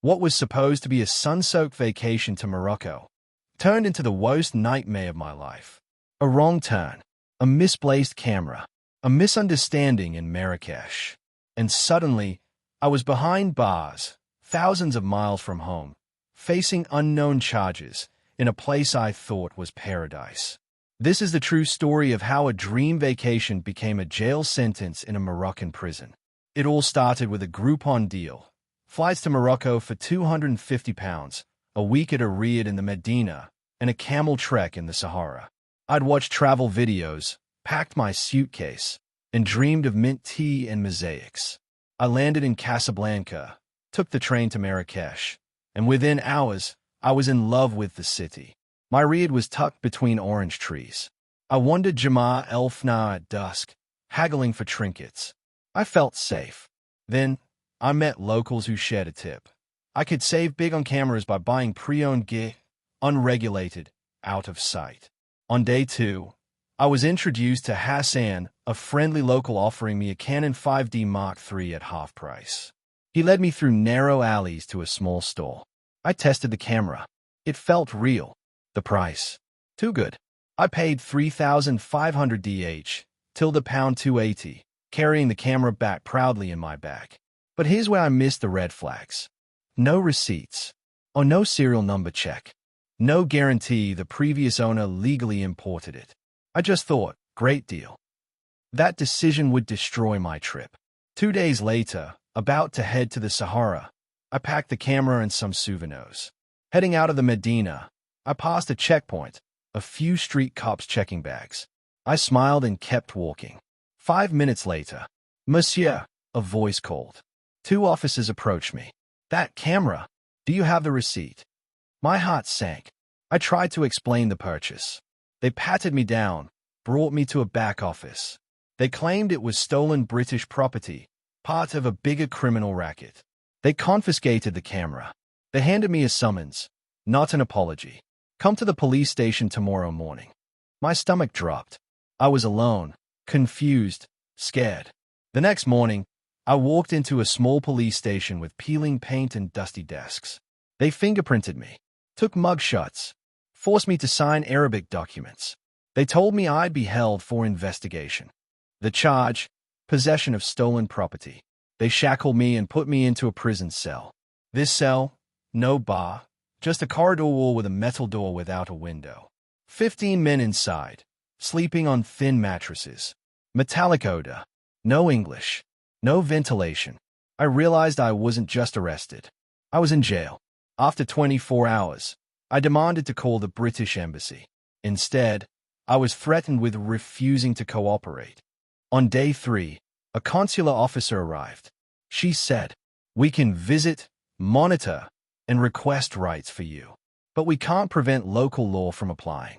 What was supposed to be a sun-soaked vacation to Morocco turned into the worst nightmare of my life. A wrong turn, a misplaced camera, a misunderstanding in Marrakesh. And suddenly, I was behind bars, thousands of miles from home, facing unknown charges in a place I thought was paradise. This is the true story of how a dream vacation became a jail sentence in a Moroccan prison. It all started with a Groupon deal. Flights to Morocco for £250, a week at a riad in the Medina, and a camel trek in the Sahara. I'd watched travel videos, packed my suitcase, and dreamed of mint tea and mosaics. I landed in Casablanca, took the train to Marrakesh, and within hours, I was in love with the city. My riad was tucked between orange trees. I wandered Jama El Fna at dusk, haggling for trinkets. I felt safe. Then, I met locals who shared a tip. I could save big on cameras by buying pre-owned gear, unregulated, out of sight. On day 2, I was introduced to Hassan, a friendly local offering me a Canon 5D Mark III at half price. He led me through narrow alleys to a small store. I tested the camera. It felt real. The price? Too good. I paid 3,500 DH, till the pound 280, carrying the camera back proudly in my bag. But here's where I missed the red flags. No receipts, or no serial number check. No guarantee the previous owner legally imported it. I just thought, great deal. That decision would destroy my trip. 2 days later, about to head to the Sahara, I packed the camera and some souvenirs. Heading out of the Medina, I passed a checkpoint, a few street cops checking bags. I smiled and kept walking. 5 minutes later, "Monsieur," a voice called. 2 officers approached me. "That camera, do you have the receipt?" My heart sank. I tried to explain the purchase. They patted me down, brought me to a back office. They claimed it was stolen British property, part of a bigger criminal racket. They confiscated the camera. They handed me a summons, not an apology. "Come to the police station tomorrow morning." My stomach dropped. I was alone, confused, scared. The next morning, I walked into a small police station with peeling paint and dusty desks. They fingerprinted me, took mugshots, forced me to sign Arabic documents. They told me I'd be held for investigation. The charge, possession of stolen property. They shackled me and put me into a prison cell. This cell, no bar, just a corridor wall with a metal door without a window. 15 men inside, sleeping on thin mattresses. Metallic odor. No English. No ventilation. I realized I wasn't just arrested. I was in jail. After 24 hours, I demanded to call the British embassy. Instead, I was threatened with refusing to cooperate. On day 3, a consular officer arrived. She said, "We can visit, monitor, and request rights for you, but we can't prevent local law from applying."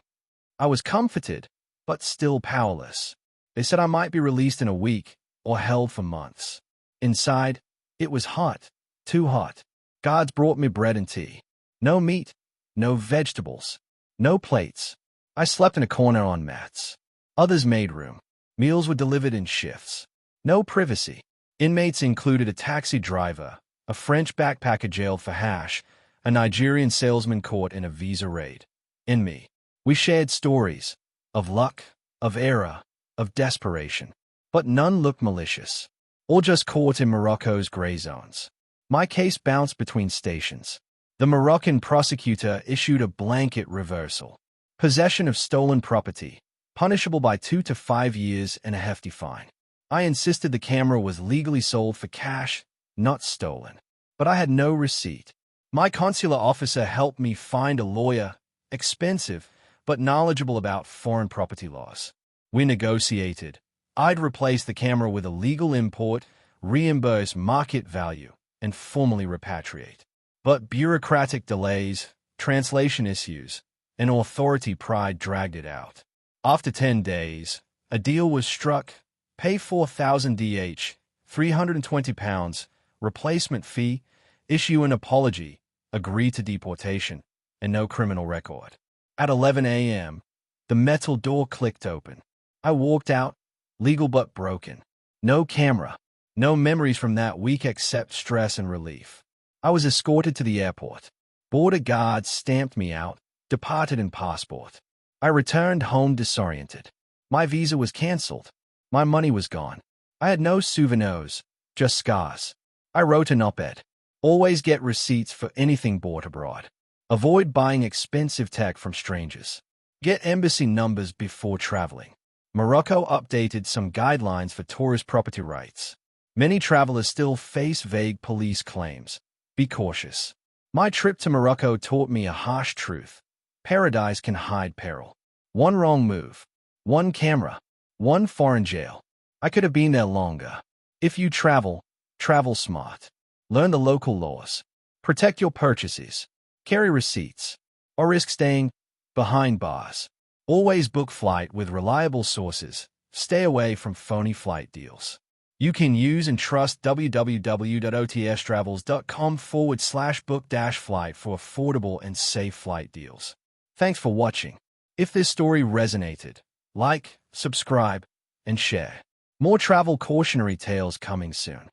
I was comforted, but still powerless. They said I might be released in a week, or held for months. Inside, it was hot, too hot. Guards brought me bread and tea. No meat, no vegetables, no plates. I slept in a corner on mats. Others made room. Meals were delivered in shifts. No privacy. Inmates included a taxi driver, a French backpacker jailed for hash, a Nigerian salesman caught in a visa raid. In me, we shared stories of luck, of error, of desperation. But none looked malicious, all just caught in Morocco's gray zones. My case bounced between stations. The Moroccan prosecutor issued a blanket reversal. Possession of stolen property, punishable by 2 to 5 years and a hefty fine. I insisted the camera was legally sold for cash, not stolen. But I had no receipt. My consular officer helped me find a lawyer, expensive, but knowledgeable about foreign property laws. We negotiated. I'd replace the camera with a legal import, reimburse market value, and formally repatriate. But bureaucratic delays, translation issues, and authority pride dragged it out. After 10 days, a deal was struck. Pay 4,000 DH, £320, replacement fee, issue an apology, agree to deportation, and no criminal record. At 11 a.m., the metal door clicked open. I walked out, legal but broken. No camera, no memories from that week except stress and relief. I was escorted to the airport. Border guards stamped me out, departed in passport. I returned home disoriented. My visa was cancelled. My money was gone. I had no souvenirs, just scars. I wrote an op-ed. Always get receipts for anything bought abroad. Avoid buying expensive tech from strangers. Get embassy numbers before traveling. Morocco updated some guidelines for tourist property rights. Many travelers still face vague police claims. Be cautious. My trip to Morocco taught me a harsh truth. Paradise can hide peril. One wrong move, one camera, one foreign jail. I could have been there longer. If you travel, travel smart. Learn the local laws. Protect your purchases. Carry receipts. Or risk staying behind bars. Always book flight with reliable sources. Stay away from phony flight deals. You can use and trust www.otstravels.com/book-flight for affordable and safe flight deals. Thanks for watching. If this story resonated, like, subscribe, and share. More travel cautionary tales coming soon.